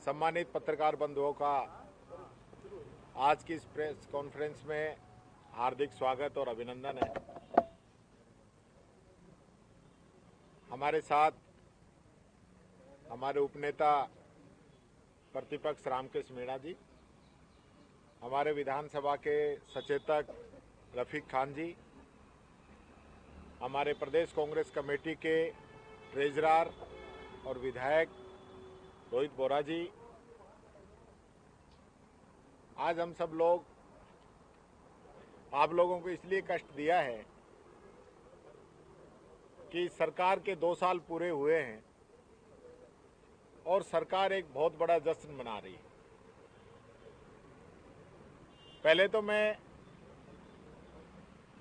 सम्मानित पत्रकार बंधुओं का आज की इस प्रेस कॉन्फ्रेंस में हार्दिक स्वागत और अभिनंदन है। हमारे साथ हमारे उपनेता प्रतिपक्ष रामकृष्ण मीणा जी, हमारे विधानसभा के सचेतक रफीक खान जी, हमारे प्रदेश कांग्रेस कमेटी के ट्रेजरर और विधायक रोहित बोरा जी। आज हम सब लोग आप लोगों को इसलिए कष्ट दिया है कि सरकार के 2 साल पूरे हुए हैं और सरकार एक बहुत बड़ा जश्न मना रही है। पहले तो मैं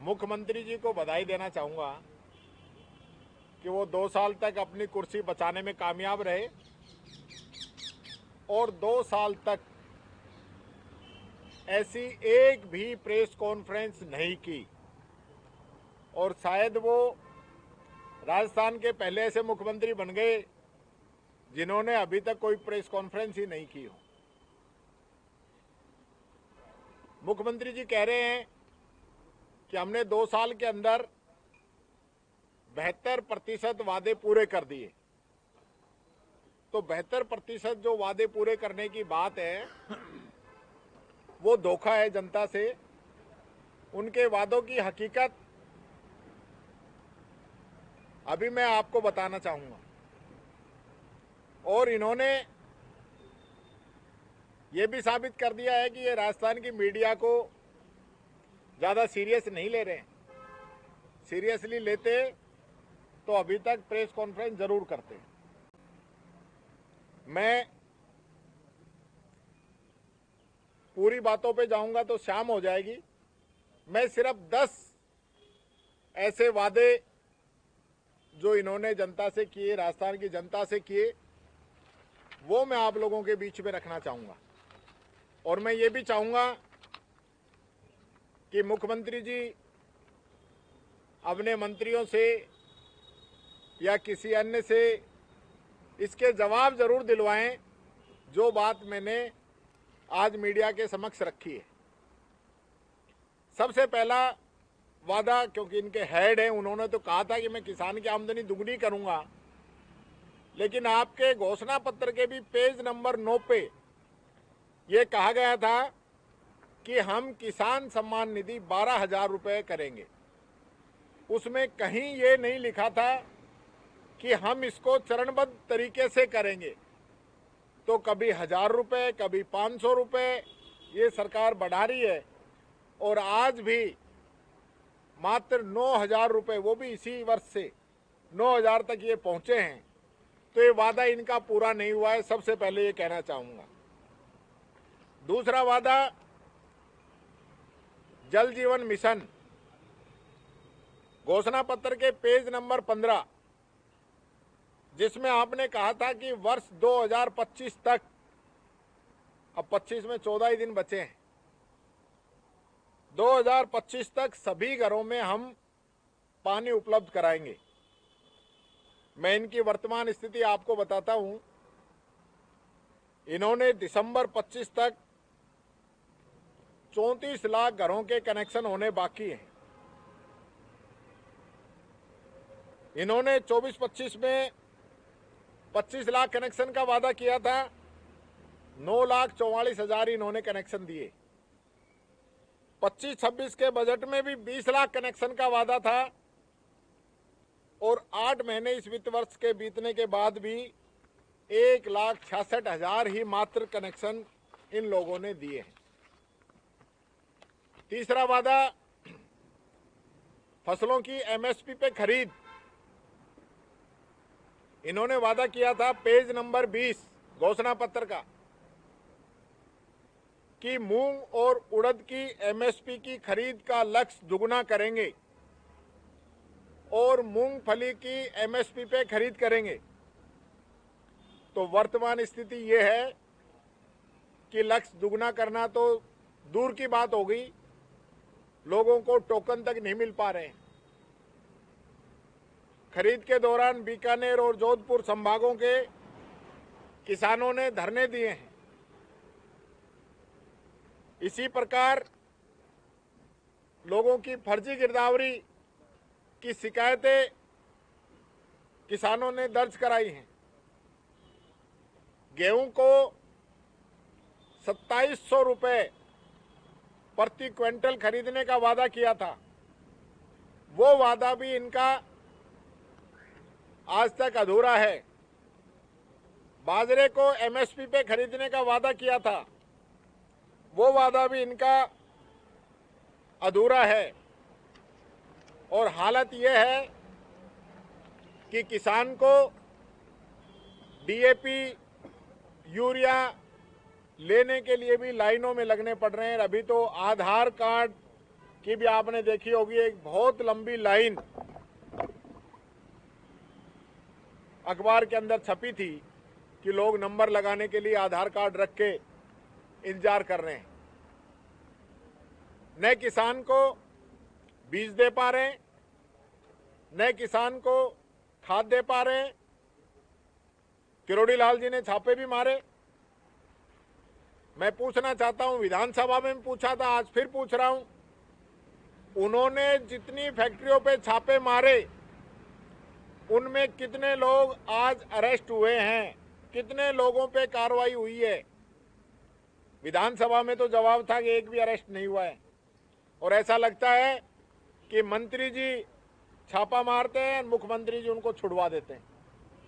मुख्यमंत्री जी को बधाई देना चाहूँगा कि वो 2 साल तक अपनी कुर्सी बचाने में कामयाब रहे और 2 साल तक ऐसी एक भी प्रेस कॉन्फ्रेंस नहीं की। और शायद वो राजस्थान के पहले ऐसे मुख्यमंत्री बन गए जिन्होंने अभी तक कोई प्रेस कॉन्फ्रेंस ही नहीं की हो। मुख्यमंत्री जी कह रहे हैं कि हमने 2 साल के अंदर 72% वादे पूरे कर दिए। तो 72% जो वादे पूरे करने की बात है वो धोखा है जनता से। उनके वादों की हकीकत अभी मैं आपको बताना चाहूंगा। और इन्होंने ये भी साबित कर दिया है कि ये राजस्थान की मीडिया को ज़्यादा सीरियस नहीं ले रहे हैं। सीरियसली लेते तो अभी तक प्रेस कॉन्फ्रेंस जरूर करते। मैं पूरी बातों पे जाऊंगा तो शाम हो जाएगी। मैं सिर्फ 10 ऐसे वादे जो इन्होंने जनता से किए, राजस्थान की जनता से किए, वो मैं आप लोगों के बीच में रखना चाहूंगा। और मैं ये भी चाहूंगा कि मुख्यमंत्री जी अपने मंत्रियों से या किसी अन्य से इसके जवाब जरूर दिलवाएं जो बात मैंने आज मीडिया के समक्ष रखी है। सबसे पहला वादा, क्योंकि इनके हेड हैं, उन्होंने तो कहा था कि मैं किसान की आमदनी दुगनी करूंगा, लेकिन आपके घोषणा पत्र के भी पेज नंबर 9 पे ये कहा गया था कि हम किसान सम्मान निधि 12,000 रुपये करेंगे। उसमें कहीं ये नहीं लिखा था कि हम इसको चरणबद्ध तरीके से करेंगे। तो कभी 1,000 रुपये, कभी 500 रुपये ये सरकार बढ़ा रही है और आज भी मात्र 9,000 रुपये, वो भी इसी वर्ष से 9,000 तक ये पहुंचे हैं। तो ये वादा इनका पूरा नहीं हुआ है, सबसे पहले ये कहना चाहूंगा। दूसरा वादा, जल जीवन मिशन, घोषणा पत्र के पेज नंबर 15, जिसमें आपने कहा था कि वर्ष 2025 तक, अब 25 में 14 ही दिन बचे हैं, 2025 तक सभी घरों में हम पानी उपलब्ध कराएंगे। मैं इनकी वर्तमान स्थिति आपको बताता हूं। इन्होंने दिसंबर 25 तक 34 लाख घरों के कनेक्शन होने बाकी हैं। इन्होंने 24-25 में 25 लाख कनेक्शन का वादा किया था, 9,44,000 इन्होंने कनेक्शन दिए। 25-26 के बजट में भी 20 लाख कनेक्शन का वादा था और 8 महीने इस वित्त वर्ष के बीतने के बाद भी 1,66,000 ही मात्र कनेक्शन इन लोगों ने दिए हैं। तीसरा वादा, फसलों की एमएसपी पे खरीद। इन्होंने वादा किया था पेज नंबर 20 घोषणा पत्र का कि मूंग और उड़द की एमएसपी की खरीद का लक्ष्य दुगुना करेंगे और मूंगफली की एमएसपी पे खरीद करेंगे। तो वर्तमान स्थिति ये है कि लक्ष्य दुगुना करना तो दूर की बात हो गई, लोगों को टोकन तक नहीं मिल पा रहे हैं। खरीद के दौरान बीकानेर और जोधपुर संभागों के किसानों ने धरने दिए हैं। इसी प्रकार लोगों की फर्जी गिरदावरी की शिकायतें किसानों ने दर्ज कराई हैं। गेहूं को 2700 रुपये प्रति क्विंटल खरीदने का वादा किया था, वो वादा भी इनका आज तक अधूरा है। बाजरे को एमएसपी पे खरीदने का वादा किया था, वो वादा भी इनका अधूरा है। और हालत यह है कि किसान को डीएपी, यूरिया लेने के लिए भी लाइनों में लगने पड़ रहे हैं। अभी तो आधार कार्ड की भी आपने देखी होगी, एक बहुत लंबी लाइन अखबार के अंदर छपी थी कि लोग नंबर लगाने के लिए आधार कार्ड रख के इंतजार कर रहे हैं। न किसान को बीज दे पा रहे हैं, न किसान को खाद दे पा रहे हैं। किरोड़ी लाल जी ने छापे भी मारे। मैं पूछना चाहता हूं, विधानसभा में पूछा था, आज फिर पूछ रहा हूं, उन्होंने जितनी फैक्ट्रियों पे छापे मारे उनमें कितने लोग आज अरेस्ट हुए हैं, कितने लोगों पे कार्रवाई हुई है? विधानसभा में तो जवाब था कि एक भी अरेस्ट नहीं हुआ है। और ऐसा लगता है कि मंत्री जी छापा मारते हैं, मुख्यमंत्री जी उनको छुड़वा देते हैं।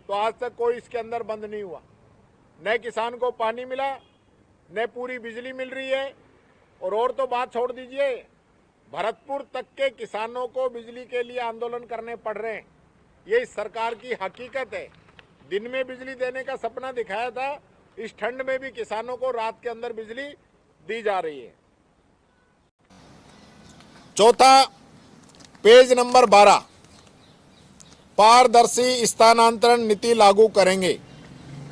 तो आज तक कोई इसके अंदर बंद नहीं हुआ। न किसान को पानी मिला, न पूरी बिजली मिल रही है। और तो बात छोड़ दीजिए, भरतपुर तक के किसानों को बिजली के लिए आंदोलन करने पड़ रहे हैं। ये इस सरकार की हकीकत है। दिन में बिजली देने का सपना दिखाया था, इस ठंड में भी किसानों को रात के अंदर बिजली दी जा रही है। चौथा, पेज नंबर 12, पारदर्शी स्थानांतरण नीति लागू करेंगे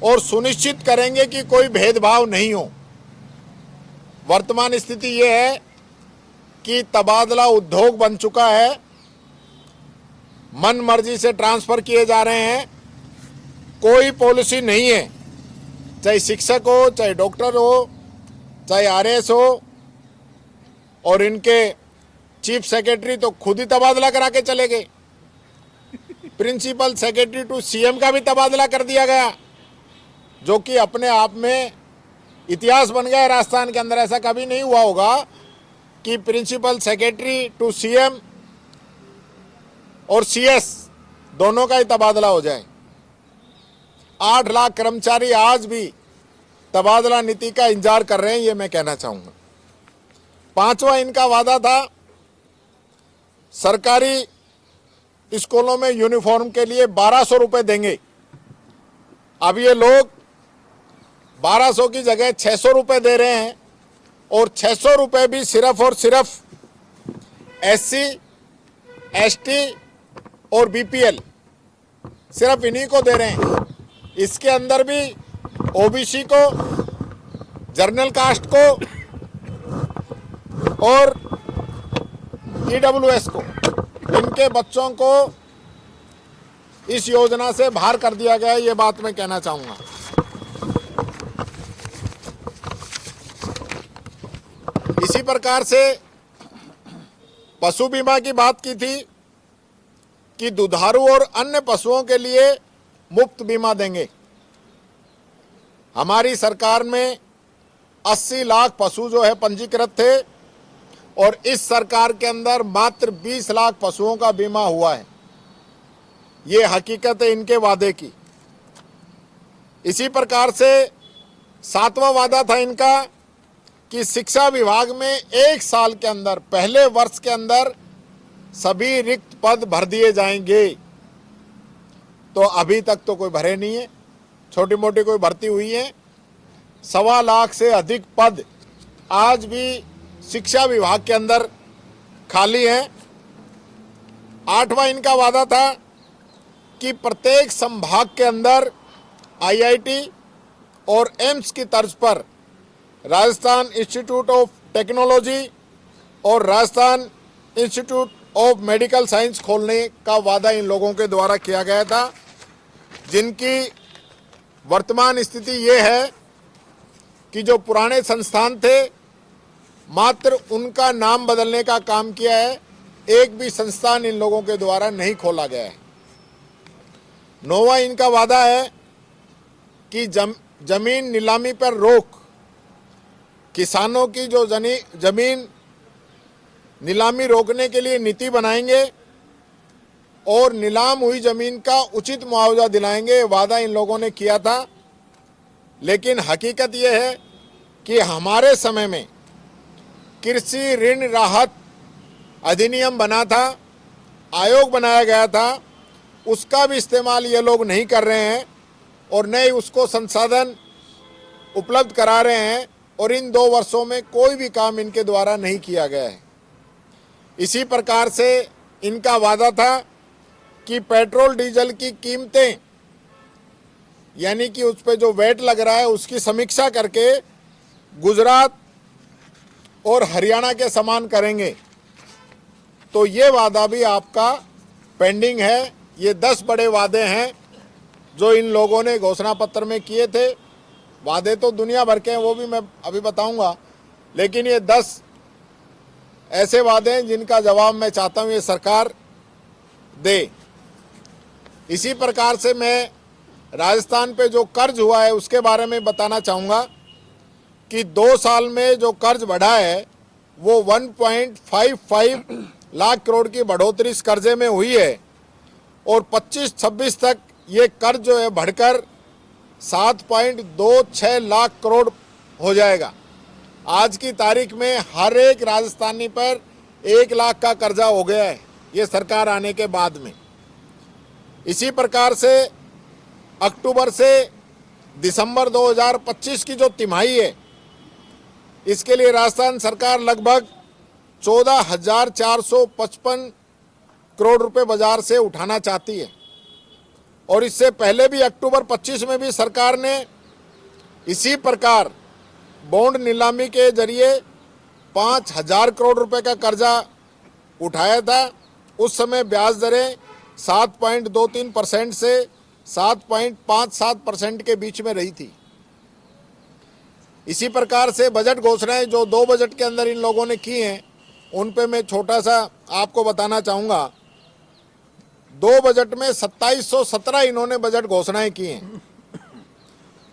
और सुनिश्चित करेंगे कि कोई भेदभाव नहीं हो। वर्तमान स्थिति यह है कि तबादला उद्योग बन चुका है, मन मर्जी से ट्रांसफर किए जा रहे हैं, कोई पॉलिसी नहीं है। चाहे शिक्षक हो, चाहे डॉक्टर हो, चाहे आरएस हो, और इनके चीफ सेक्रेटरी तो खुद ही तबादला करा के चले गए। प्रिंसिपल सेक्रेटरी टू सीएम का भी तबादला कर दिया गया, जो कि अपने आप में इतिहास बन गया राजस्थान के अंदर। ऐसा कभी नहीं हुआ होगा कि प्रिंसिपल सेक्रेटरी टू सीएम और सीएस दोनों का ही तबादला हो जाए। 8 लाख कर्मचारी आज भी तबादला नीति का इंतजार कर रहे हैं, ये मैं कहना चाहूंगा। पांचवा इनका वादा था, सरकारी स्कूलों में यूनिफॉर्म के लिए 1200 रुपए देंगे। अब ये लोग 1200 की जगह 600 रुपए दे रहे हैं, और 600 रुपए भी सिर्फ और सिर्फ एससी, एसटी और बीपीएल, सिर्फ इन्हीं को दे रहे हैं। इसके अंदर भी ओबीसी को, जनरल कास्ट को और ईडब्ल्यूएस को, इनके बच्चों को इस योजना से बाहर कर दिया गया है। ये बात मैं कहना चाहूंगा। इसी प्रकार से पशु बीमा की बात की थी कि दुधारू और अन्य पशुओं के लिए मुफ्त बीमा देंगे। हमारी सरकार में 80 लाख पशु जो है पंजीकृत थे, और इस सरकार के अंदर मात्र 20 लाख पशुओं का बीमा हुआ है। ये हकीकत है इनके वादे की। इसी प्रकार से 7वां वादा था इनका कि शिक्षा विभाग में 1 साल के अंदर, पहले वर्ष के अंदर सभी रिक्त पद भर दिए जाएंगे। तो अभी तक तो कोई भरे नहीं है, छोटी मोटी कोई भर्ती हुई है। 1.25 लाख से अधिक पद आज भी शिक्षा विभाग के अंदर खाली हैं। 8वां इनका वादा था कि प्रत्येक संभाग के अंदर आईआईटी और एम्स की तर्ज पर राजस्थान इंस्टीट्यूट ऑफ टेक्नोलॉजी और Rajasthan institute of medical science खोलने का वादा इन लोगों के द्वारा किया गया था, जिनकी वर्तमान स्थिति ये है कि जो पुराने संस्थान थे मात्र उनका नाम बदलने का काम किया है, एक भी संस्थान इन लोगों के द्वारा नहीं खोला गया है। नौवां इनका वादा है कि जमीन नीलामी पर रोक, किसानों की जो जमीन नीलामी रोकने के लिए नीति बनाएंगे और नीलाम हुई जमीन का उचित मुआवजा दिलाएंगे। वादा इन लोगों ने किया था, लेकिन हकीकत यह है कि हमारे समय में कृषि ऋण राहत अधिनियम बना था, आयोग बनाया गया था, उसका भी इस्तेमाल ये लोग नहीं कर रहे हैं और न ही उसको संसाधन उपलब्ध करा रहे हैं और इन 2 वर्षों में कोई भी काम इनके द्वारा नहीं किया गया है। इसी प्रकार से इनका वादा था कि पेट्रोल डीजल की कीमतें यानी कि उस पर जो वैट लग रहा है उसकी समीक्षा करके गुजरात और हरियाणा के समान करेंगे। तो ये वादा भी आपका पेंडिंग है। ये 10 बड़े वादे हैं जो इन लोगों ने घोषणा पत्र में किए थे। वादे तो दुनिया भर के हैं, वो भी मैं अभी बताऊंगा, लेकिन ये 10 ऐसे वादे हैं जिनका जवाब मैं चाहता हूं ये सरकार दे। इसी प्रकार से मैं राजस्थान पे जो कर्ज हुआ है उसके बारे में बताना चाहूँगा कि 2 साल में जो कर्ज बढ़ा है वो 1.55 लाख करोड़ की बढ़ोतरी इस कर्जे में हुई है और 25-26 तक ये कर्ज जो है बढ़कर 7.26 लाख करोड़ हो जाएगा। आज की तारीख में हर एक राजस्थानी पर 1 लाख का कर्जा हो गया है ये सरकार आने के बाद में। इसी प्रकार से अक्टूबर से दिसंबर 2025 की जो तिमाही है इसके लिए राजस्थान सरकार लगभग 14,455 करोड़ रुपए बाजार से उठाना चाहती है और इससे पहले भी अक्टूबर 25 में भी सरकार ने इसी प्रकार बॉन्ड नीलामी के जरिए 5,000 करोड़ रुपए का कर्जा उठाया था। उस समय ब्याज दरें 7.23% से 7.57% के बीच में रही थी। इसी प्रकार से बजट घोषणाएं जो 2 बजट के अंदर इन लोगों ने की हैं उन पे मैं छोटा सा आपको बताना चाहूँगा। 2 बजट में 2717 इन्होंने बजट घोषणाएं की हैं,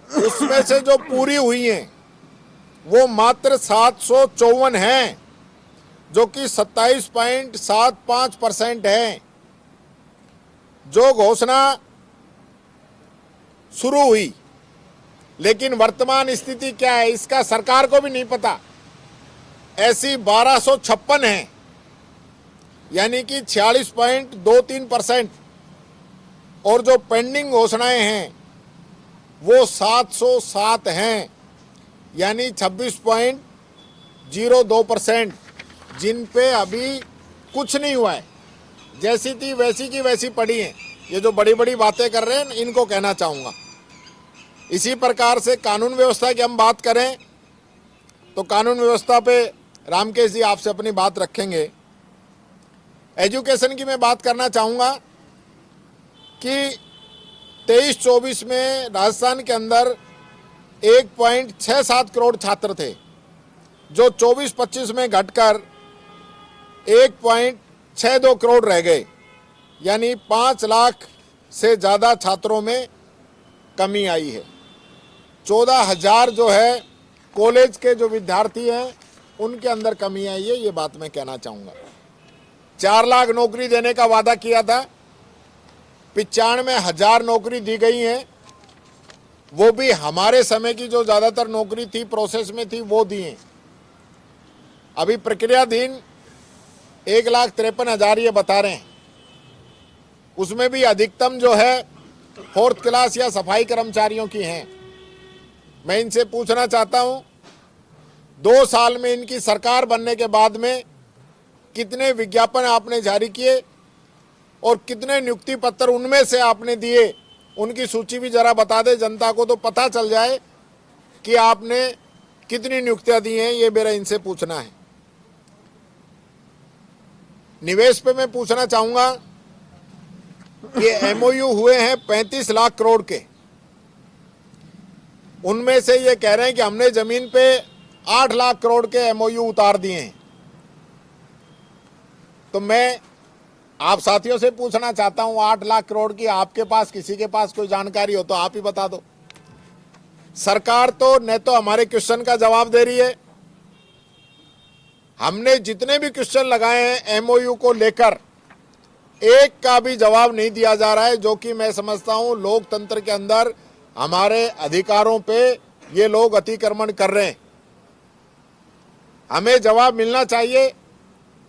उसमें से जो पूरी हुई हैं वो मात्र 754 हैं जो कि 27.75% है। जो घोषणा शुरू हुई लेकिन वर्तमान स्थिति क्या है इसका सरकार को भी नहीं पता, ऐसी 1256 हैं यानी कि 46.23% और जो पेंडिंग घोषणाएं हैं वो 707 हैं यानी 26.02%, जिन पे अभी कुछ नहीं हुआ है, जैसी थी वैसी की वैसी पड़ी हैं। ये जो बड़ी बड़ी बातें कर रहे हैं इनको कहना चाहूँगा। इसी प्रकार से कानून व्यवस्था की हम बात करें तो कानून व्यवस्था पे रामकेश जी आपसे अपनी बात रखेंगे। एजुकेशन की मैं बात करना चाहूँगा कि 23-24 में राजस्थान के अंदर 1.67 करोड़ छात्र थे जो 24-25 में घटकर 1.62 करोड़ रह गए, यानी 5 लाख से ज़्यादा छात्रों में कमी आई है। 14,000 जो है कॉलेज के जो विद्यार्थी हैं उनके अंदर कमी आई है, ये बात मैं कहना चाहूँगा। 4 लाख नौकरी देने का वादा किया था, 95,000 नौकरी दी गई हैं, वो भी हमारे समय की जो ज़्यादातर नौकरी थी प्रोसेस में थी वो दी हैं। अभी प्रक्रियाधीन 1,53,000 ये बता रहे हैं, उसमें भी अधिकतम जो है 4th क्लास या सफाई कर्मचारियों की हैं। मैं इनसे पूछना चाहता हूं 2 साल में इनकी सरकार बनने के बाद में कितने विज्ञापन आपने जारी किए और कितने नियुक्ति पत्र उनमें से आपने दिए, उनकी सूची भी जरा बता दे, जनता को तो पता चल जाए कि आपने कितनी नियुक्तियां दी हैं। ये मेरा इनसे पूछना है। निवेश पे मैं पूछना चाहूंगा कि एमओयू हुए हैं 35 लाख करोड़ के, उनमें से ये कह रहे हैं कि हमने जमीन पे 8 लाख करोड़ के एमओयू उतार दिए हैं। तो मैं आप साथियों से पूछना चाहता हूं, 8 लाख करोड़ की आपके पास किसी के पास कोई जानकारी हो तो आप ही बता दो। सरकार तो न तो हमारे क्वेश्चन का जवाब दे रही है, हमने जितने भी क्वेश्चन लगाए हैं एमओयू को लेकर एक का भी जवाब नहीं दिया जा रहा है, जो कि मैं समझता हूं लोकतंत्र के अंदर हमारे अधिकारों पे ये लोग अतिक्रमण कर रहे हैं। हमें जवाब मिलना चाहिए।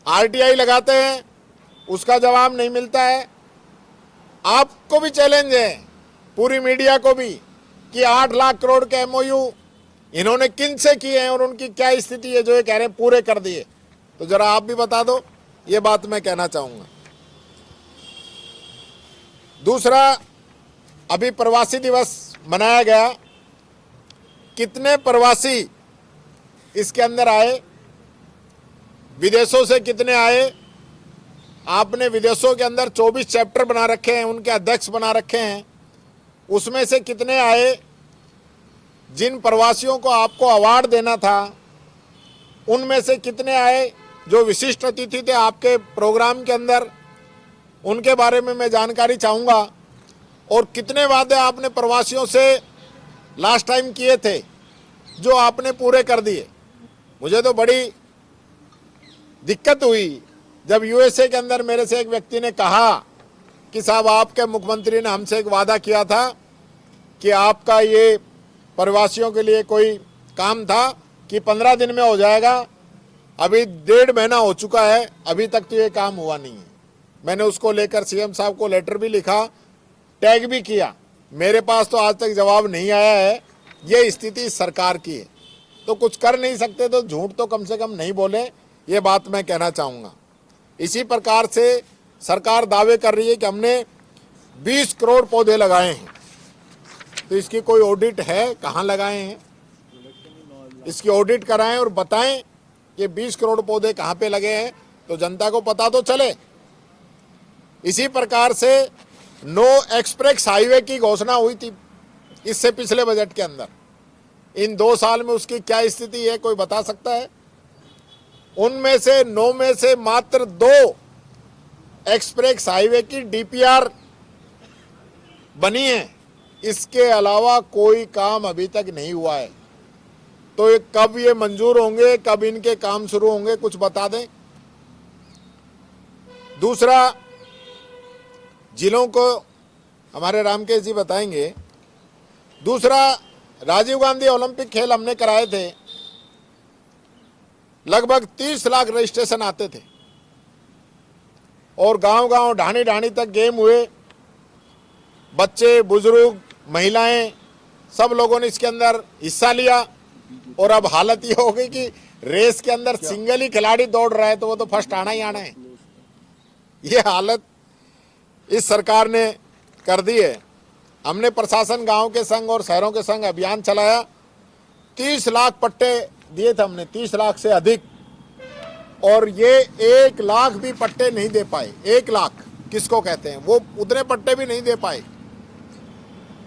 आरटीआई लगाते हैं, उसका जवाब नहीं मिलता है। आपको भी चैलेंज है, पूरी मीडिया को भी, कि 8 लाख करोड़ के एमओयू इन्होंने किन से किए हैं और उनकी क्या स्थिति है जो ये कह रहे हैं पूरे कर दिए। तो जरा आप भी बता दो, ये बात मैं कहना चाहूंगा। दूसरा, अभी प्रवासी दिवस मनाया गया, कितने प्रवासी इसके अंदर आए, विदेशों से कितने आए। आपने विदेशों के अंदर 24 चैप्टर बना रखे हैं, उनके अध्यक्ष बना रखे हैं, उसमें से कितने आए। जिन प्रवासियों को आपको अवार्ड देना था उनमें से कितने आए जो विशिष्ट अतिथि थे आपके प्रोग्राम के अंदर, उनके बारे में मैं जानकारी चाहूँगा। और कितने वादे आपने प्रवासियों से लास्ट टाइम किए थे जो आपने पूरे कर दिए। मुझे तो बड़ी दिक्कत हुई जब यूएसए के अंदर मेरे से एक व्यक्ति ने कहा कि साहब आपके मुख्यमंत्री ने हमसे एक वादा किया था कि आपका ये प्रवासियों के लिए कोई काम था कि 15 दिन में हो जाएगा। अभी 1.5 महीना हो चुका है, अभी तक तो ये काम हुआ नहीं है। मैंने उसको लेकर सीएम साहब को लेटर भी लिखा, टैग भी किया, मेरे पास तो आज तक जवाब नहीं आया है। ये स्थिति सरकार की है, तो कुछ कर नहीं सकते तो झूठ तो कम से कम नहीं बोले, ये बात मैं कहना चाहूँगा। इसी प्रकार से सरकार दावे कर रही है कि हमने 20 करोड़ पौधे लगाए हैं, तो इसकी कोई ऑडिट है, कहाँ लगाए हैं, इसकी ऑडिट कराएं और बताएं कि 20 करोड़ पौधे कहाँ पे लगे हैं, तो जनता को पता तो चले। इसी प्रकार से नो एक्सप्रेस हाईवे की घोषणा हुई थी इससे पिछले बजट के अंदर, इन 2 साल में उसकी क्या स्थिति है, कोई बता सकता है। उनमें से 9 में से मात्र 2 एक्सप्रेस हाईवे की डीपीआर बनी है, इसके अलावा कोई काम अभी तक नहीं हुआ है। तो कब ये मंजूर होंगे, कब इनके काम शुरू होंगे, कुछ बता दें। दूसरा, जिलों को हमारे रामकेश जी बताएंगे। दूसरा, राजीव गांधी ओलंपिक खेल हमने कराए थे, लगभग 30 लाख रजिस्ट्रेशन आते थे और गांव-गांव, ढाणी-ढाणी तक गेम हुए। बच्चे, बुजुर्ग, महिलाएं, सब लोगों ने इसके अंदर हिस्सा लिया। और अब हालत ये हो गई कि रेस के अंदर सिंगल ही खिलाड़ी दौड़ रहा है तो वो तो फर्स्ट आना ही आना है। ये हालत इस सरकार ने कर दी है। हमने प्रशासन, गांव के संग और शहरों के संग अभियान चलाया, 30 लाख पट्टे दिए थे हमने, 30 लाख से अधिक, और ये 1 लाख भी पट्टे नहीं दे पाए। 1 लाख किसको कहते हैं, वो उतने पट्टे भी नहीं दे पाए।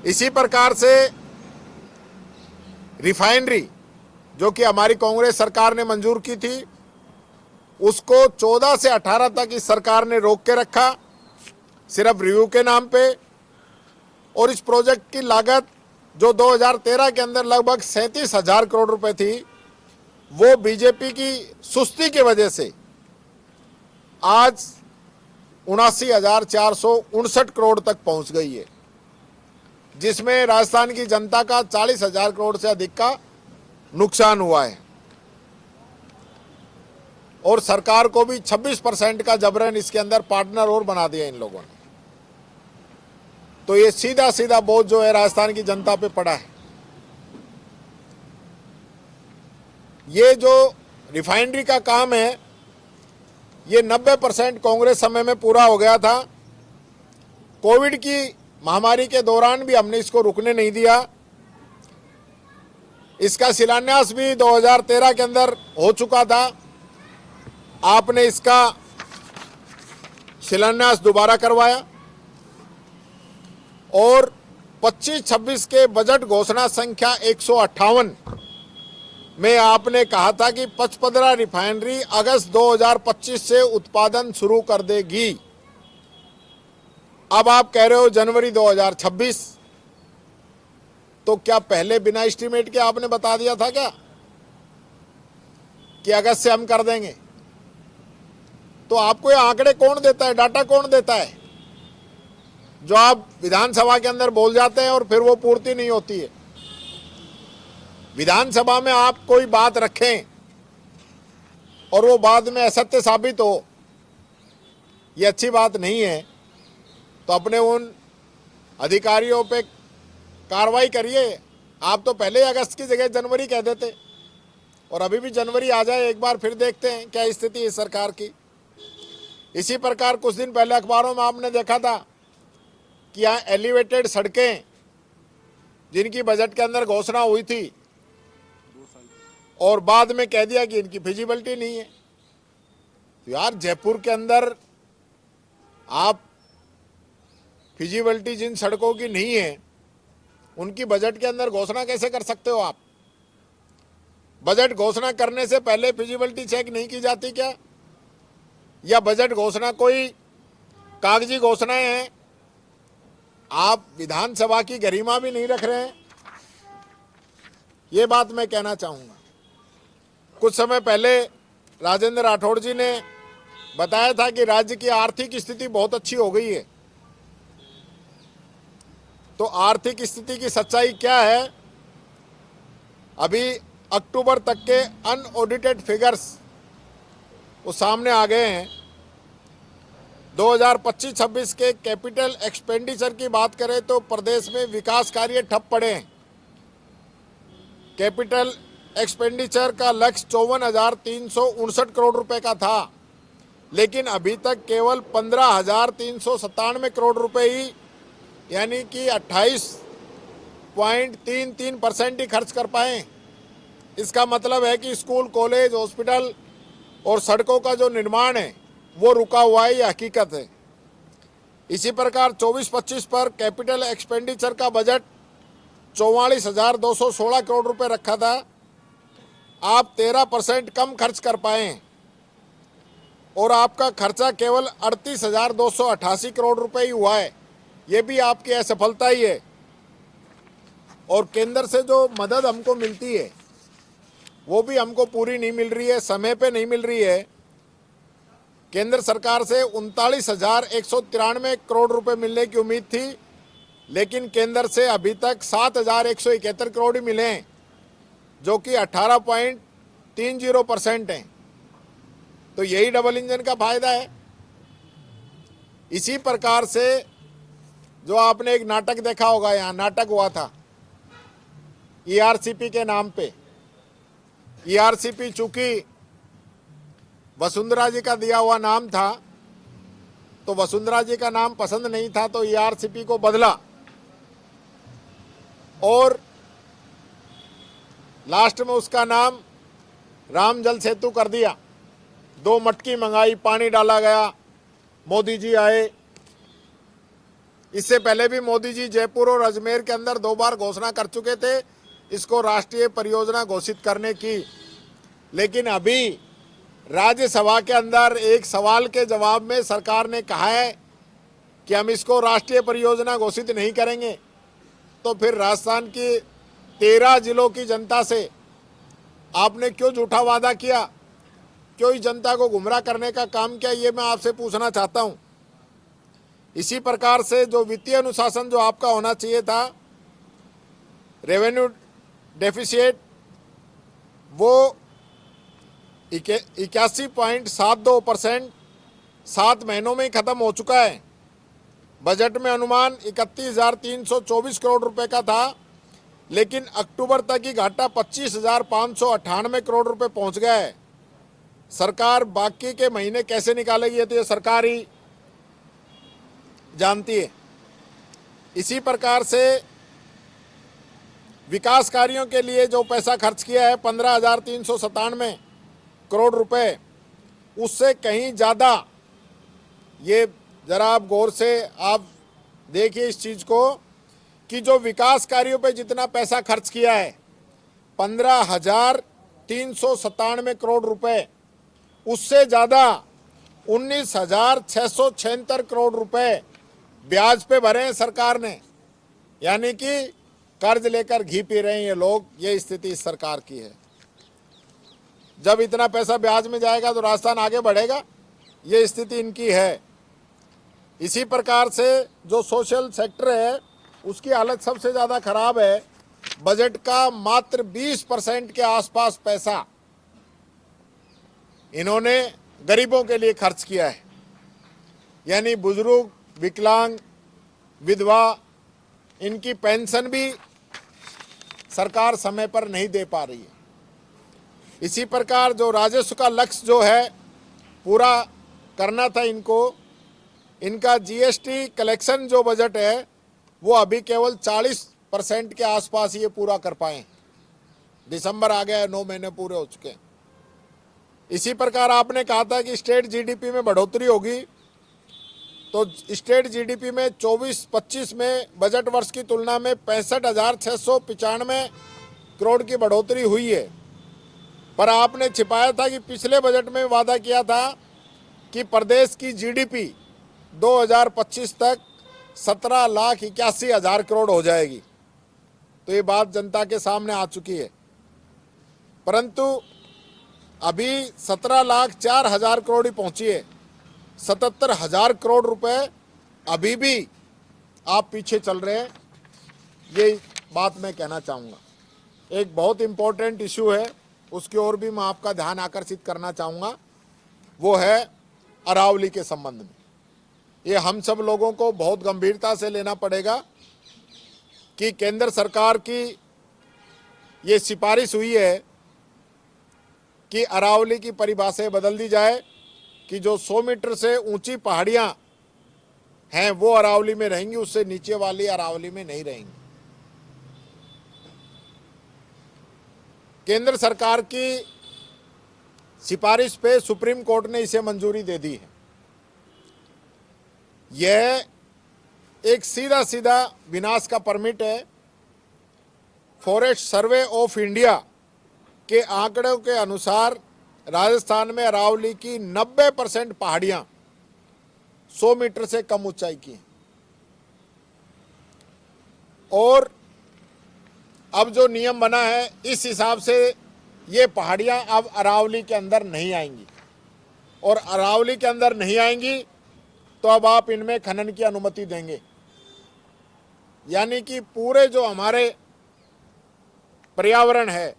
इसी प्रकार से रिफाइनरी जो कि हमारी कांग्रेस सरकार ने मंजूर की थी, उसको 14 से 18 तक इस सरकार ने रोक के रखा, सिर्फ रिव्यू के नाम पे। और इस प्रोजेक्ट की लागत जो 2013 के अंदर लगभग 37,000 करोड़ रुपए थी, वो बीजेपी की सुस्ती की वजह से आज 79,459 करोड़ तक पहुंच गई है, जिसमें राजस्थान की जनता का 40,000 करोड़ से अधिक का नुकसान हुआ है। और सरकार को भी 26% का जबरन इसके अंदर पार्टनर और बना दिया इन लोगों ने। तो ये सीधा सीधा बोझ जो है राजस्थान की जनता पे पड़ा है। ये जो रिफाइनरी का काम है, ये 90% कांग्रेस समय में पूरा हो गया था। कोविड की महामारी के दौरान भी हमने इसको रुकने नहीं दिया। इसका शिलान्यास भी 2013 के अंदर हो चुका था, आपने इसका शिलान्यास दोबारा करवाया। और 25-26 के बजट घोषणा संख्या 158 में आपने कहा था कि 15 रिफाइनरी अगस्त 2025 से उत्पादन शुरू कर देगी। अब आप कह रहे हो जनवरी 2026। तो क्या पहले बिना एस्टीमेट के आपने बता दिया था क्या कि अगस्त से हम कर देंगे? तो आपको ये आंकड़े कौन देता है, डाटा कौन देता है, जो आप विधानसभा के अंदर बोल जाते हैं और फिर वो पूर्ति नहीं होती है? विधानसभा में आप कोई बात रखें और वो बाद में असत्य साबित हो, ये अच्छी बात नहीं है। तो अपने उन अधिकारियों पे कार्रवाई करिए। आप तो पहले अगस्त की जगह जनवरी कह देते, और अभी भी जनवरी आ जाए एक बार, फिर देखते हैं क्या स्थिति है सरकार की। इसी प्रकार कुछ दिन पहले अखबारों में आपने देखा था कि यहाँ एलिवेटेड सड़कें जिनकी बजट के अंदर घोषणा हुई थी और बाद में कह दिया कि इनकी फिजिबिलिटी नहीं है। तो यार जयपुर के अंदर आप फिजिबिलिटी जिन सड़कों की नहीं है उनकी बजट के अंदर घोषणा कैसे कर सकते हो आप? बजट घोषणा करने से पहले फिजिबिलिटी चेक नहीं की जाती क्या? या बजट घोषणा कोई कागजी घोषणाएं हैं? आप विधानसभा की गरिमा भी नहीं रख रहे हैं, ये बात मैं कहना चाहूंगा। कुछ समय पहले राजेंद्र राठौड़ जी ने बताया था कि राज्य की आर्थिक स्थिति बहुत अच्छी हो गई है। तो आर्थिक स्थिति की सच्चाई क्या है? अभी अक्टूबर तक के अनऑडिटेड फिगर्स वो सामने आ गए हैं। 2025-26 के कैपिटल एक्सपेंडिचर की बात करें तो प्रदेश में विकास कार्य ठप पड़े हैं। कैपिटल एक्सपेंडिचर का लक्ष्य 54,359 करोड़ रुपए का था, लेकिन अभी तक केवल 15,397 करोड़ रुपए ही, यानी कि 28.33% ही खर्च कर पाए। इसका मतलब है कि स्कूल, कॉलेज, हॉस्पिटल और सड़कों का जो निर्माण है वो रुका हुआ है, ये हकीकत है। इसी प्रकार 24-25 पर कैपिटल एक्सपेंडिचर का बजट 44,216 करोड़ रुपए रखा था। आप 13% कम खर्च कर पाए और आपका खर्चा केवल 38,288 करोड़ रुपए ही हुआ है। ये भी आपकी असफलता ही है। और केंद्र से जो मदद हमको मिलती है वो भी हमको पूरी नहीं मिल रही है, समय पे नहीं मिल रही है। केंद्र सरकार से 39,193 करोड़ रुपए मिलने की उम्मीद थी, लेकिन केंद्र से अभी तक 7,171 करोड़ ही मिले हैं, जो कि 18.30% हैं। तो यही डबल इंजन का फायदा है। इसी प्रकार से जो आपने एक नाटक देखा होगा, यहाँ नाटक हुआ था ईआरसीपी के नाम पे। ईआरसीपी चूंकि वसुंधरा जी का दिया हुआ नाम था, तो वसुंधरा जी का नाम पसंद नहीं था तो ईआरसीपी को बदला और लास्ट में उसका नाम राम जल सेतु कर दिया। 2 मटकी मंगाई, पानी डाला गया, मोदी जी आए। इससे पहले भी मोदी जी जयपुर और अजमेर के अंदर 2 बार घोषणा कर चुके थे इसको राष्ट्रीय परियोजना घोषित करने की। लेकिन अभी राज्यसभा के अंदर एक सवाल के जवाब में सरकार ने कहा है कि हम इसको राष्ट्रीय परियोजना घोषित नहीं करेंगे। तो फिर राजस्थान की 13 जिलों की जनता से आपने क्यों झूठा वादा किया, क्यों इस जनता को गुमराह करने का काम किया, ये मैं आपसे पूछना चाहता हूं। इसी प्रकार से जो वित्तीय अनुशासन जो आपका होना चाहिए था, रेवेन्यू डेफिसिट वो 81.72% 7 महीनों में ही खत्म हो चुका है। बजट में अनुमान 31,324 करोड़ रुपए का था, लेकिन अक्टूबर तक ही घाटा 25,598 करोड़ रुपए पहुंच गया है। सरकार बाकी के महीने कैसे निकालेगी तो ये सरकार ही जानती है। इसी प्रकार से विकास कार्यों के लिए जो पैसा खर्च किया है 15,397 करोड़ रुपए, उससे कहीं ज़्यादा, ये ज़रा आप गौर से आप देखिए इस चीज़ को, कि जो विकास कार्यों पे जितना पैसा खर्च किया है 15,397 करोड़ रुपए, उससे ज़्यादा 19,676 करोड़ रुपए ब्याज पे भरे हैं सरकार ने। यानी कि कर्ज लेकर घी पी रहे हैं ये लोग। ये स्थिति इस सरकार की है। जब इतना पैसा ब्याज में जाएगा तो राजस्थान आगे बढ़ेगा, ये स्थिति इनकी है। इसी प्रकार से जो सोशल सेक्टर है उसकी हालत सबसे ज़्यादा खराब है। बजट का मात्र 20% के आसपास पैसा इन्होंने गरीबों के लिए खर्च किया है। यानी बुजुर्ग, विकलांग, विधवा, इनकी पेंशन भी सरकार समय पर नहीं दे पा रही है। इसी प्रकार जो राजस्व का लक्ष्य जो है पूरा करना था इनको, इनका जीएसटी कलेक्शन जो बजट है वो अभी केवल 40% के आसपास ये पूरा कर पाए। दिसंबर आ गया है, 9 महीने पूरे हो चुके हैं। इसी प्रकार आपने कहा था कि स्टेट जीडीपी में बढ़ोतरी होगी, तो स्टेट जीडीपी में 24-25 में बजट वर्ष की तुलना में 65,695 करोड़ की बढ़ोतरी हुई है। पर आपने छिपाया था कि पिछले बजट में वादा किया था कि प्रदेश की जीडीपी 2025 तक 17,81,000 करोड़ हो जाएगी। तो ये बात जनता के सामने आ चुकी है। परंतु अभी 17,04,000 करोड़ ही पहुंची है। 77,000 करोड़ रुपए अभी भी आप पीछे चल रहे हैं। ये बात मैं कहना चाहूँगा। एक बहुत इम्पोर्टेंट इशू है, उसकी ओर भी मैं आपका ध्यान आकर्षित करना चाहूँगा। वो है अरावली के संबंध में। ये हम सब लोगों को बहुत गंभीरता से लेना पड़ेगा कि केंद्र सरकार की ये सिफारिश हुई है कि अरावली की परिभाषा बदल दी जाए कि जो 100 मीटर से ऊंची पहाड़ियां हैं वो अरावली में रहेंगी, उससे नीचे वाली अरावली में नहीं रहेंगी। केंद्र सरकार की सिफारिश पे सुप्रीम कोर्ट ने इसे मंजूरी दे दी है। यह एक सीधा सीधा विनाश का परमिट है। फॉरेस्ट सर्वे ऑफ इंडिया के आंकड़ों के अनुसार राजस्थान में अरावली की 90% पहाड़ियां 100 मीटर से कम ऊंचाई की हैं। और अब जो नियम बना है इस हिसाब से ये पहाड़ियां अब अरावली के अंदर नहीं आएंगी, और अरावली के अंदर नहीं आएंगी तो अब आप इनमें खनन की अनुमति देंगे। यानी कि पूरे जो हमारे पर्यावरण है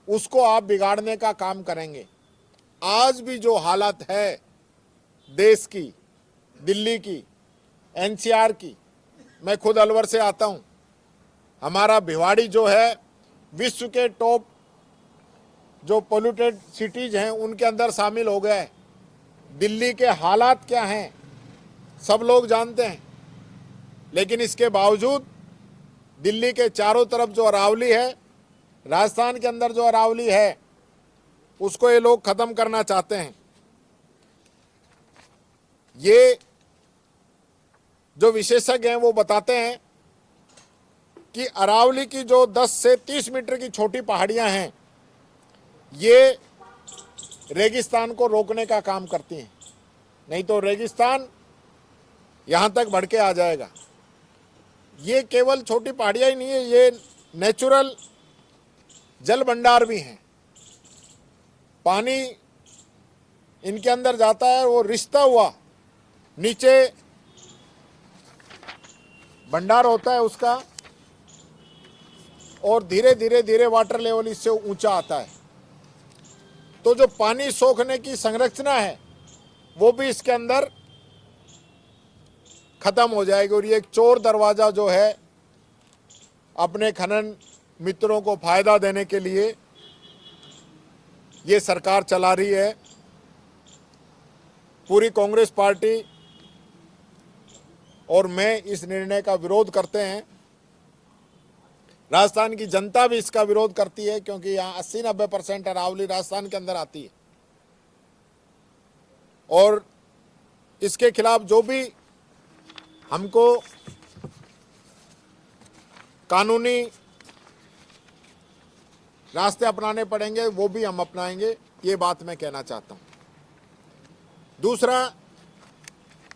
उसको आप बिगाड़ने का काम करेंगे। आज भी जो हालत है देश की, दिल्ली की, एनसीआर की, मैं खुद अलवर से आता हूं, हमारा भिवाड़ी जो है विश्व के टॉप जो पोल्यूटेड सिटीज हैं उनके अंदर शामिल हो गया है। दिल्ली के हालात क्या हैं सब लोग जानते हैं, लेकिन इसके बावजूद दिल्ली के चारों तरफ जो अरावली है, राजस्थान के अंदर जो अरावली है, उसको ये लोग खत्म करना चाहते हैं। ये जो विशेषज्ञ हैं वो बताते हैं कि अरावली की जो 10 से 30 मीटर की छोटी पहाड़ियां हैं ये रेगिस्तान को रोकने का काम करती हैं, नहीं तो रेगिस्तान यहां तक बढ़ के आ जाएगा। ये केवल छोटी पहाड़ियां ही नहीं है, ये नेचुरल जल भंडार भी हैं। पानी इनके अंदर जाता है, वो रिश्ता हुआ नीचे भंडार होता है उसका, और धीरे धीरे धीरे वाटर लेवल इससे ऊंचा आता है। तो जो पानी सोखने की संरचना है वो भी इसके अंदर खत्म हो जाएगी। और ये एक चोर दरवाजा जो है अपने खनन मित्रों को फायदा देने के लिए ये सरकार चला रही है। पूरी कांग्रेस पार्टी और मैं इस निर्णय का विरोध करते हैं। राजस्थान की जनता भी इसका विरोध करती है, क्योंकि यहाँ 80-90% अरावली राजस्थान के अंदर आती है। और इसके खिलाफ जो भी हमको कानूनी रास्ते अपनाने पड़ेंगे, वो भी हम अपनाएंगे, ये बात मैं कहना चाहता हूं। दूसरा,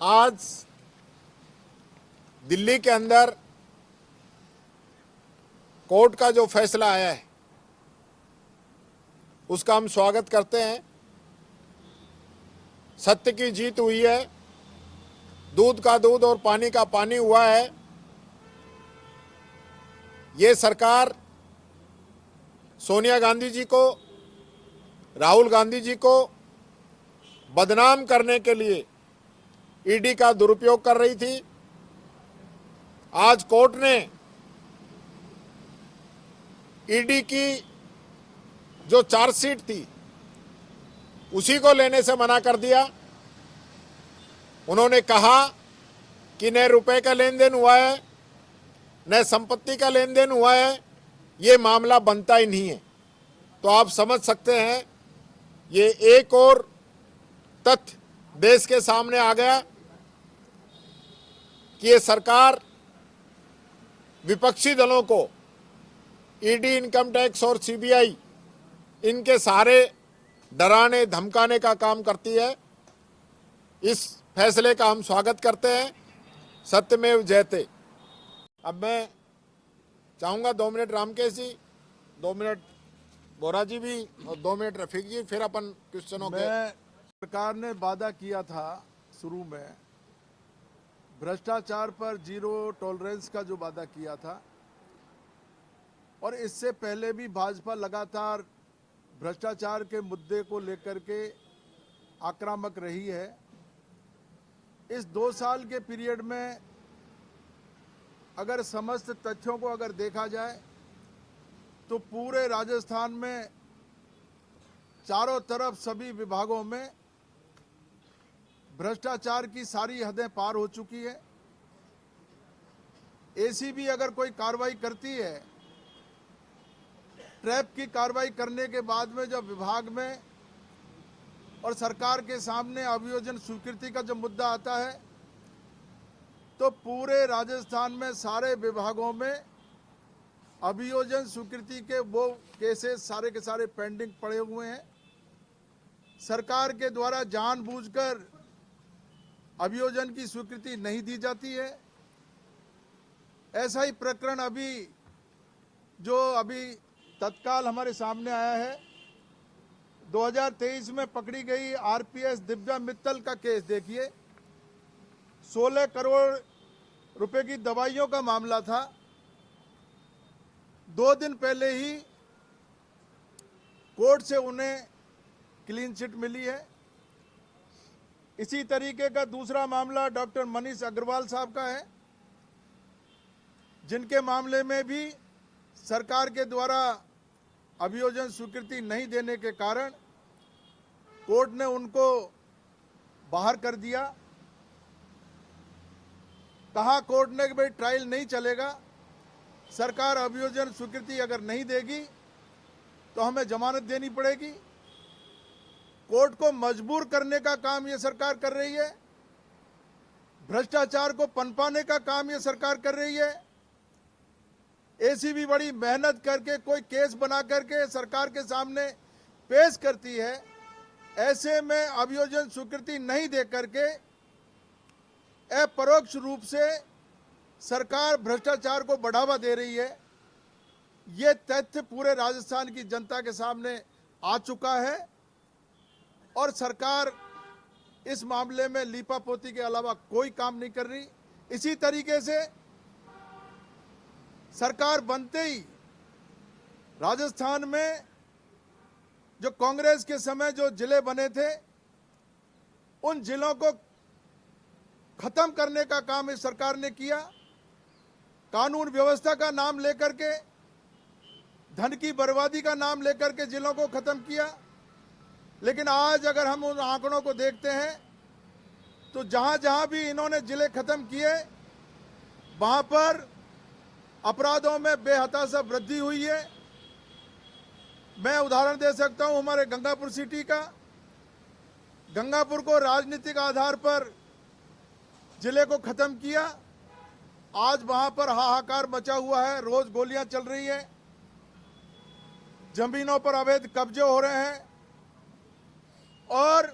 आज दिल्ली के अंदर कोर्ट का जो फैसला आया है उसका हम स्वागत करते हैं। सत्य की जीत हुई है, दूध का दूध और पानी का पानी हुआ है। ये सरकार सोनिया गांधी जी को, राहुल गांधी जी को बदनाम करने के लिए ईडी का दुरुपयोग कर रही थी। आज कोर्ट ने ईडी की जो चार्जशीट थी उसी को लेने से मना कर दिया। उन्होंने कहा कि न रुपए का लेन देन हुआ है, न संपत्ति का लेन देन हुआ है, ये मामला बनता ही नहीं है। तो आप समझ सकते हैं, ये एक और तथ्य देश के सामने आ गया कि ये सरकार विपक्षी दलों को ईडी, इनकम टैक्स और सीबीआई इनके सारे डराने धमकाने का काम करती है। इस फैसले का हम स्वागत करते हैं। सत्यमेव जयते। अब मैं चाहूंगा 2 मिनट रामकेश जी, 2 मिनट बोरा जी भी और 2 मिनट रफीक जी, फिर अपन क्वेश्चनों के। सरकार ने वादा किया था शुरू में भ्रष्टाचार पर जीरो टॉलरेंस का जो वादा किया था, और इससे पहले भी भाजपा लगातार भ्रष्टाचार के मुद्दे को लेकर के आक्रामक रही है। इस 2 साल के पीरियड में अगर समस्त तथ्यों को अगर देखा जाए तो पूरे राजस्थान में चारों तरफ सभी विभागों में भ्रष्टाचार की सारी हदें पार हो चुकी है। एसीबी अगर कोई कार्रवाई करती है, ट्रैप की कार्रवाई करने के बाद में जब विभाग में और सरकार के सामने अभियोजन स्वीकृति का जब मुद्दा आता है तो पूरे राजस्थान में सारे विभागों में अभियोजन स्वीकृति के वो केसेस सारे के सारे पेंडिंग पड़े हुए हैं। सरकार के द्वारा जानबूझकर अभियोजन की स्वीकृति नहीं दी जाती है। ऐसा ही प्रकरण अभी तत्काल हमारे सामने आया है। 2023 में पकड़ी गई आरपीएस दिव्या मित्तल का केस देखिए। 16 करोड़ रुपए की दवाइयों का मामला था। 2 दिन पहले ही कोर्ट से उन्हें क्लीन चिट मिली है। इसी तरीके का दूसरा मामला डॉक्टर मनीष अग्रवाल साहब का है, जिनके मामले में भी सरकार के द्वारा अभियोजन स्वीकृति नहीं देने के कारण कोर्ट ने उनको बाहर कर दिया। कहा कोर्ट ने कि भाई ट्रायल नहीं चलेगा, सरकार अभियोजन स्वीकृति अगर नहीं देगी तो हमें जमानत देनी पड़ेगी। कोर्ट को मजबूर करने का काम ये सरकार कर रही है। भ्रष्टाचार को पनपाने का काम ये सरकार कर रही है। एसीबी बड़ी मेहनत करके कोई केस बना करके सरकार के सामने पेश करती है। ऐसे में अभियोजन स्वीकृति नहीं दे करके अपरोक्ष रूप से सरकार भ्रष्टाचार को बढ़ावा दे रही है। ये तथ्य पूरे राजस्थान की जनता के सामने आ चुका है और सरकार इस मामले में लीपापोती के अलावा कोई काम नहीं कर रही। इसी तरीके से सरकार बनते ही राजस्थान में जो कांग्रेस के समय जो जिले बने थे उन जिलों को खत्म करने का काम इस सरकार ने किया। कानून व्यवस्था का नाम लेकर के, धन की बर्बादी का नाम लेकर के जिलों को खत्म किया। लेकिन आज अगर हम उन आंकड़ों को देखते हैं तो जहां जहां भी इन्होंने जिले खत्म किए वहां पर अपराधों में बेहताशा वृद्धि हुई है। मैं उदाहरण दे सकता हूं हमारे गंगापुर सिटी का। गंगापुर को राजनीतिक आधार पर जिले को खत्म किया। आज वहां पर हाहाकार मचा हुआ है, रोज गोलियां चल रही हैं, जमीनों पर अवैध कब्जे हो रहे हैं और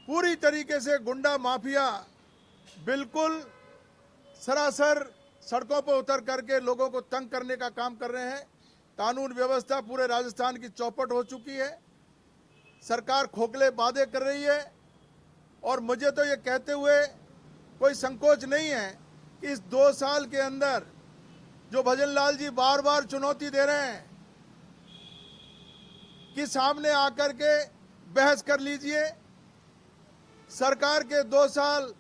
पूरी तरीके से गुंडा माफिया बिल्कुल सरासर सड़कों पर उतर करके लोगों को तंग करने का काम कर रहे हैं। कानून व्यवस्था पूरे राजस्थान की चौपट हो चुकी है। सरकार खोखले वादे कर रही है और मुझे तो ये कहते हुए कोई संकोच नहीं है कि इस 2 साल के अंदर जो भजन लाल जी बार बार चुनौती दे रहे हैं कि सामने आकर के बहस कर लीजिए। सरकार के 2 साल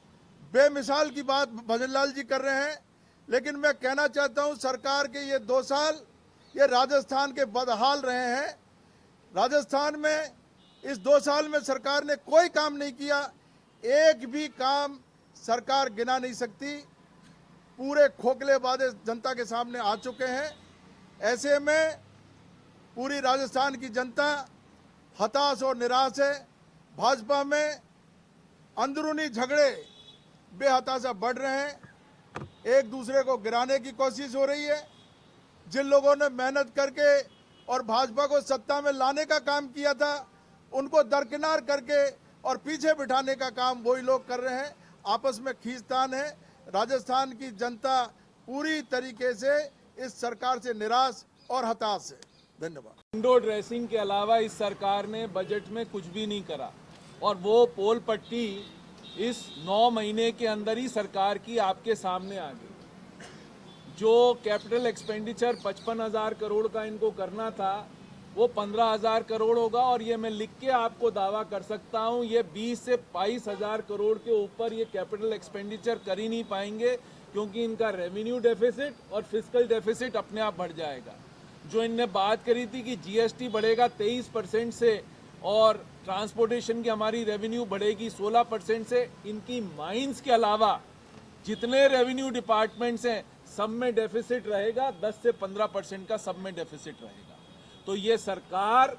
बेमिसाल की बात भजन लाल जी कर रहे हैं, लेकिन मैं कहना चाहता हूं सरकार के ये 2 साल ये राजस्थान के बदहाल रहे हैं। राजस्थान में इस 2 साल में सरकार ने कोई काम नहीं किया, एक भी काम सरकार गिना नहीं सकती। पूरे खोखले वादे जनता के सामने आ चुके हैं। ऐसे में पूरी राजस्थान की जनता हताश और निराश है। भाजपा में अंदरूनी झगड़े बेहताशा बढ़ रहे हैं, एक दूसरे को गिराने की कोशिश हो रही है। जिन लोगों ने मेहनत करके और भाजपा को सत्ता में लाने का काम किया था, उनको दरकिनार करके और पीछे बिठाने का काम वही लोग कर रहे हैं। आपस में खींचतान है। राजस्थान की जनता पूरी तरीके से इस सरकार से निराश और हताश है। धन्यवाद। विंडो ड्रेसिंग के अलावा इस सरकार ने बजट में कुछ भी नहीं करा और वो पोल पट्टी इस 9 महीने के अंदर ही सरकार की आपके सामने आ गई। जो कैपिटल एक्सपेंडिचर 55,000 करोड़ का इनको करना था वो 15,000 करोड़ होगा और ये मैं लिख के आपको दावा कर सकता हूँ ये 20 से 22,000 करोड़ के ऊपर ये कैपिटल एक्सपेंडिचर कर ही नहीं पाएंगे, क्योंकि इनका रेवेन्यू डेफिसिट और फिस्कल डेफिसिट अपने आप बढ़ जाएगा। जो इनने बात करी थी कि जीएसटी बढ़ेगा 23% से और ट्रांसपोर्टेशन की हमारी रेवेन्यू बढ़ेगी 16% से, इनकी माइंस के अलावा जितने रेवेन्यू डिपार्टमेंट्स हैं सब में डेफिसिट रहेगा, 10 से 15% का सब में डेफिसिट रहेगा। तो ये सरकार,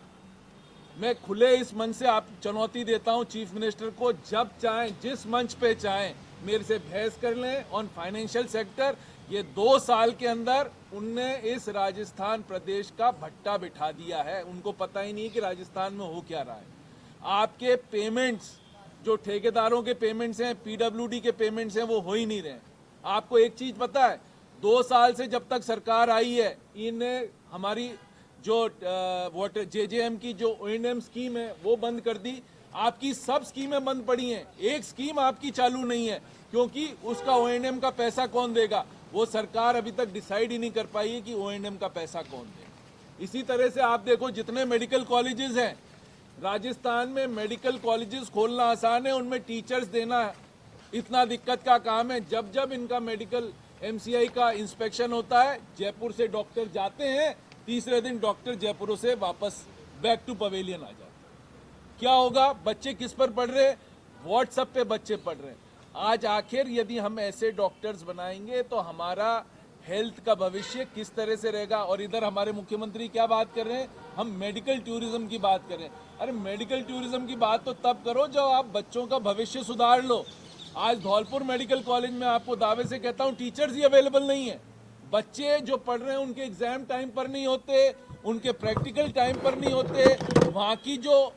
मैं खुले इस मंच से आप चुनौती देता हूं चीफ मिनिस्टर को, जब चाहें जिस मंच पे चाहें मेरे से बहस कर लें ऑन फाइनेंशियल सेक्टर। ये 2 साल के अंदर उनने इस राजस्थान प्रदेश का भट्टा बिठा दिया है। उनको पता ही नहीं कि राजस्थान में हो क्या रहा है। आपके पेमेंट्स जो ठेकेदारों के पेमेंट्स हैं, पीडब्ल्यूडी के पेमेंट्स हैं, वो हो ही नहीं रहे। आपको एक चीज पता है, 2 साल से जब तक सरकार आई है इन्हें हमारी जो वाटर जेजेएम की जो ओएनएम स्कीम है वो बंद कर दी। आपकी सब स्कीमें बंद पड़ी हैं, एक स्कीम आपकी चालू नहीं है, क्योंकि उसका ओएनएम का पैसा कौन देगा वो सरकार अभी तक डिसाइड ही नहीं कर पाई है कि ओएनएम का पैसा कौन देगा। इसी तरह से आप देखो जितने मेडिकल कॉलेजेस हैं राजस्थान में, मेडिकल कॉलेजेस खोलना आसान है, उनमें टीचर्स देना इतना दिक्कत का काम है। जब जब इनका मेडिकल एमसीआई का इंस्पेक्शन होता है, जयपुर से डॉक्टर जाते हैं, तीसरे दिन डॉक्टर जयपुर से वापस बैक टू पवेलियन आ जाते। क्या होगा? बच्चे किस पर पढ़ रहे हैं? व्हाट्सएप पे बच्चे पढ़ रहे हैं। आज आखिर यदि हम ऐसे डॉक्टर्स बनाएंगे तो हमारा हेल्थ का भविष्य किस तरह से रहेगा। और इधर हमारे मुख्यमंत्री क्या बात कर रहे हैं, हम मेडिकल टूरिज्म की बात कर रहे हैं। अरे मेडिकल टूरिज्म की बात तो तब करो जब आप बच्चों का भविष्य सुधार लो। आज धौलपुर मेडिकल कॉलेज में आपको दावे से कहता हूं टीचर्स ही अवेलेबल नहीं है। बच्चे जो पढ़ रहे हैं उनके एग्जाम टाइम पर नहीं होते, उनके प्रैक्टिकल टाइम पर नहीं होते, वहाँ की जो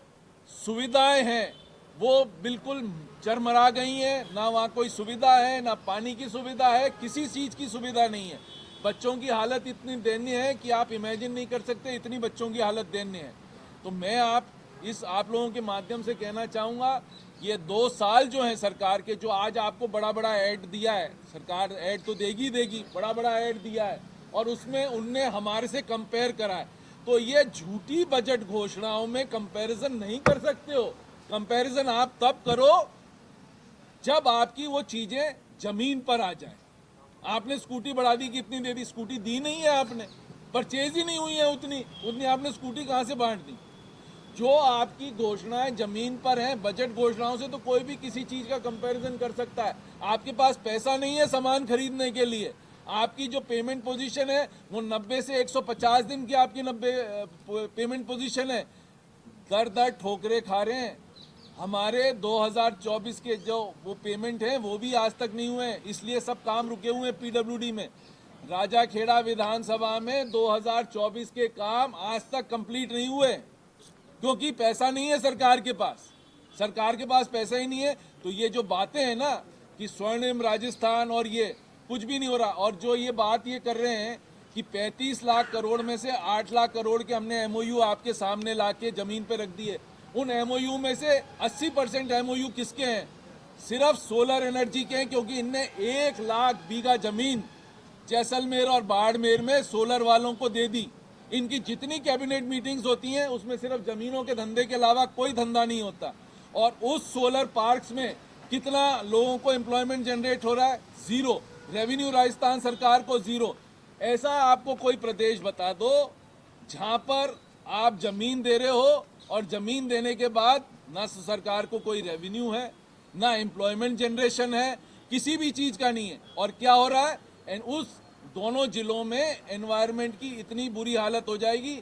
सुविधाएं हैं वो बिल्कुल चरमरा गई हैं। ना वहाँ कोई सुविधा है, ना पानी की सुविधा है, किसी चीज़ की सुविधा नहीं है। बच्चों की हालत इतनी दयनीय है कि आप इमेजिन नहीं कर सकते, इतनी बच्चों की हालत दयनीय है। तो मैं आप लोगों के माध्यम से कहना चाहूँगा, ये 2 साल जो है सरकार के, जो आज आपको बड़ा बड़ा ऐड दिया है, सरकार ऐड तो देगी, बड़ा बड़ा ऐड दिया है और उसमें उनने हमारे से कंपेयर करा है। तो ये झूठी बजट घोषणाओं में कंपैरिजन नहीं कर सकते हो। कंपैरिजन आप तब करो जब आपकी वो चीजें जमीन पर आ जाए। आपने स्कूटी बढ़ा दी, कितनी दे दी? स्कूटी दी नहीं है आपने, परचेज ही नहीं हुई है उतनी आपने स्कूटी कहाँ से बांट दी? जो आपकी घोषणाएं जमीन पर हैं, बजट घोषणाओं से तो कोई भी किसी चीज का कंपैरिजन कर सकता है। आपके पास पैसा नहीं है सामान खरीदने के लिए। आपकी जो पेमेंट पोजीशन है वो 90 से 150 दिन की आपकी 90 पेमेंट पोजीशन है। दर दर ठोकरे खा रहे हैं, हमारे 2024 के जो वो पेमेंट है वो भी आज तक नहीं हुए हैं, इसलिए सब काम रुके हुए हैं पीडब्ल्यूडी में। राजाखेड़ा विधानसभा में 2024 के काम आज तक कंप्लीट नहीं हुए क्योंकि पैसा नहीं है सरकार के पास। सरकार के पास पैसा ही नहीं है, तो ये जो बातें हैं ना कि स्वर्णिम राजस्थान और ये कुछ भी नहीं हो रहा। और जो ये बात ये कर रहे हैं कि 35 लाख करोड़ में से 8 लाख करोड़ के हमने एमओयू आपके सामने लाके जमीन पे रख दिए, उन एमओयू में से 80% एमओयू किसके हैं? सिर्फ सोलर एनर्जी के हैं, क्योंकि इनने 1 लाख बीघा जमीन जैसलमेर और बाड़मेर में सोलर वालों को दे दी। इनकी जितनी कैबिनेट मीटिंग्स होती हैं उसमें सिर्फ जमीनों के धंधे के अलावा कोई धंधा नहीं होता। और उस सोलर पार्क्स में कितना लोगों को एम्प्लॉयमेंट जनरेट हो रहा है? जीरो। रेवेन्यू राजस्थान सरकार को जीरो। ऐसा आपको कोई प्रदेश बता दो जहां पर आप जमीन दे रहे हो और जमीन देने के बाद ना सरकार को कोई रेवेन्यू है, ना एम्प्लॉयमेंट जनरेशन है, किसी भी चीज का नहीं है। और क्या हो रहा है? एंड उस दोनों जिलों में एनवायरनमेंट की इतनी बुरी हालत हो जाएगी,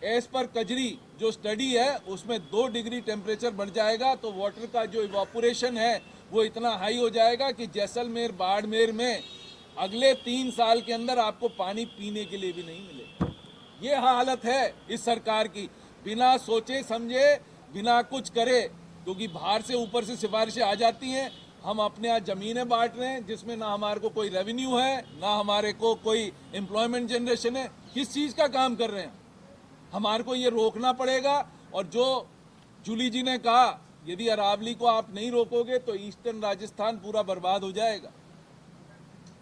एज पर कजरी जो स्टडी है उसमें 2 डिग्री टेम्परेचर बढ़ जाएगा तो वाटर का जो इवापोरेशन है वो इतना हाई हो जाएगा कि जैसलमेर बाड़मेर में अगले 3 साल के अंदर आपको पानी पीने के लिए भी नहीं मिलेगा। ये हालत है इस सरकार की, बिना सोचे समझे, बिना कुछ करे, क्योंकि बाहर से ऊपर से सिफारिशें आ जाती हैं। हम अपने यहाँ जमीनें बांट रहे हैं जिसमें ना हमारे को कोई रेवेन्यू है, ना हमारे को कोई एम्प्लॉयमेंट जनरेशन है। किस चीज़ का काम कर रहे हैं? हमारे को ये रोकना पड़ेगा। और जो जूली जी ने कहा, यदि अरावली को आप नहीं रोकोगे तो ईस्टर्न राजस्थान पूरा बर्बाद हो जाएगा,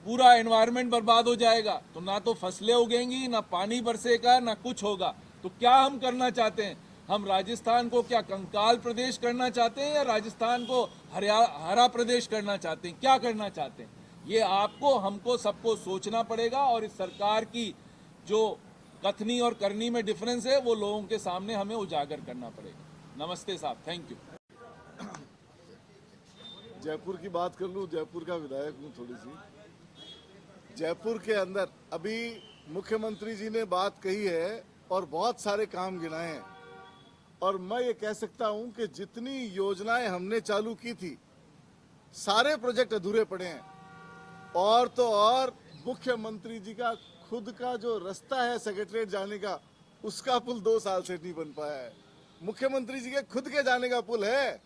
पूरा एनवायरनमेंट बर्बाद हो जाएगा। तो ना तो फसलें उगेंगी, ना पानी बरसेगा, ना कुछ होगा। तो क्या हम करना चाहते हैं? हम राजस्थान को क्या कंकाल प्रदेश करना चाहते हैं या राजस्थान को हरा प्रदेश करना चाहते हैं? क्या करना चाहते हैं? ये आपको, हमको, सबको सोचना पड़ेगा। और इस सरकार की जो कथनी और करनी में डिफरेंस है वो लोगों के सामने हमें उजागर करना पड़ेगा। नमस्ते साहब, थैंक यू। जयपुर की बात कर लूं, जयपुर का विधायक हूं। थोड़ी सी जयपुर के अंदर अभी मुख्यमंत्री जी ने बात कही है और बहुत सारे काम गिनाए हैं, और मैं ये कह सकता हूं कि जितनी योजनाएं हमने चालू की थी सारे प्रोजेक्ट अधूरे पड़े हैं। और तो और मुख्यमंत्री जी का खुद का जो रास्ता है सेक्रेटरीट जाने का, उसका पुल 2 साल से नहीं बन पाया है। मुख्यमंत्री जी के खुद के जाने का पुल है,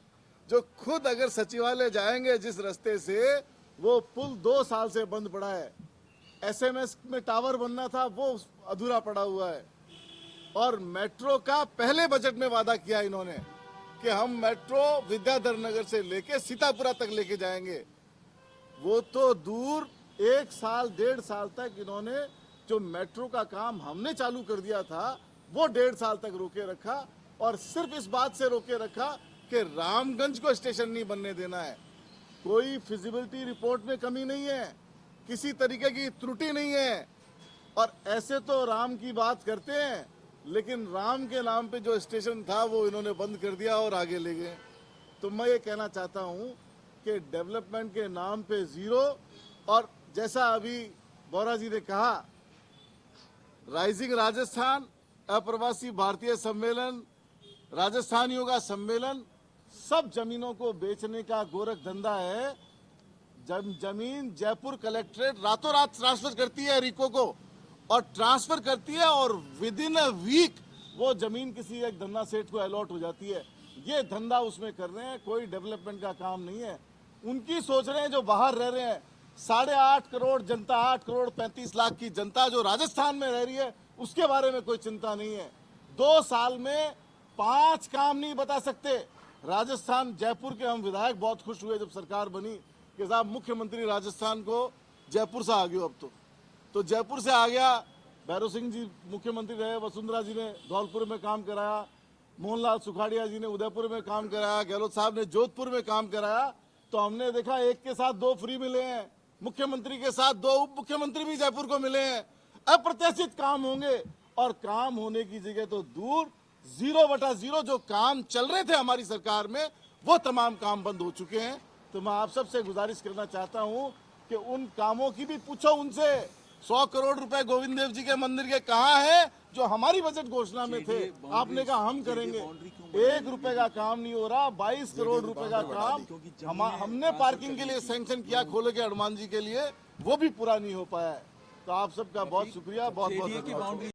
जो खुद अगर सचिवालय जाएंगे जिस रास्ते से, वो पुल 2 साल से बंद पड़ा है। एसएमएस में टावर बनना था, वो अधूरा पड़ा हुआ है। और मेट्रो का पहले बजट में वादा किया इन्होंने कि हम मेट्रो विद्याधर नगर से लेके सीतापुरा तक लेके जाएंगे। वो तो दूर, 1 साल 1.5 साल तक इन्होंने जो मेट्रो का काम हमने चालू कर दिया था वो 1.5 साल तक रोके रखा। और सिर्फ इस बात से रोके रखा कि रामगंज को स्टेशन नहीं बनने देना है। कोई फिजिबिलिटी रिपोर्ट में कमी नहीं है, किसी तरीके की त्रुटि नहीं है। और ऐसे तो राम की बात करते हैं, लेकिन राम के नाम पे जो स्टेशन था वो इन्होंने बंद कर दिया और आगे ले गए। तो मैं ये कहना चाहता हूँ कि डेवलपमेंट के नाम पे जीरो। और जैसा अभी बोरा जी ने कहा, राइजिंग राजस्थान, अप्रवासी भारतीय सम्मेलन, राजस्थानियों का सम्मेलन, सब जमीनों को बेचने का गोरख धंधा है। जमीन जयपुर कलेक्ट्रेट रातों रात ट्रांसफर करती है रिको को, और ट्रांसफर करती है और विद इन अ वीक वो जमीन किसी एक धंधा सेठ को अलॉट हो जाती है। ये धंधा उसमें कर रहे हैं, कोई डेवलपमेंट का काम नहीं है। उनकी सोच रहे हैं जो बाहर रह रहे हैं। 8.5 करोड़ जनता, 8 करोड़ 35 लाख की जनता जो राजस्थान में रह रही है, उसके बारे में कोई चिंता नहीं है। 2 साल में 5 काम नहीं बता सकते। राजस्थान, जयपुर के हम विधायक बहुत खुश हुए जब सरकार बनी कि साहब मुख्यमंत्री राजस्थान को जयपुर से आ गया। अब तो जयपुर से आ गया। भैरव सिंह जी मुख्यमंत्री रहे, वसुंधरा जी ने धौलपुर में काम कराया, मोहनलाल सुखाड़िया जी ने उदयपुर में काम कराया, गहलोत साहब ने जोधपुर में काम कराया। तो हमने देखा एक के साथ 2 फ्री मिले हैं, मुख्यमंत्री के साथ 2 उप मुख्यमंत्री भी जयपुर को मिले हैं। अप्रत्याशित काम होंगे, और काम होने की जगह तो दूर, 0/0 जो काम चल रहे थे हमारी सरकार में, वो तमाम काम बंद हो चुके हैं। तो मैं आप सबसे गुजारिश करना चाहता हूं कि उन कामों की भी पूछो उनसे। 100 करोड़ रुपए गोविंद देव जी के मंदिर के कहाँ है जो हमारी बजट घोषणा में थे, आपने कहा हम करेंगे। 1 रुपए का काम नहीं हो रहा, 22 करोड़ रुपए का काम हमने पार्किंग के लिए सैंक्शन किया खोले के हनुमान जी के लिए, वो भी पूरा नहीं हो पाया है। तो आप सबका बहुत शुक्रिया, बहुत बहुत धन्यवाद।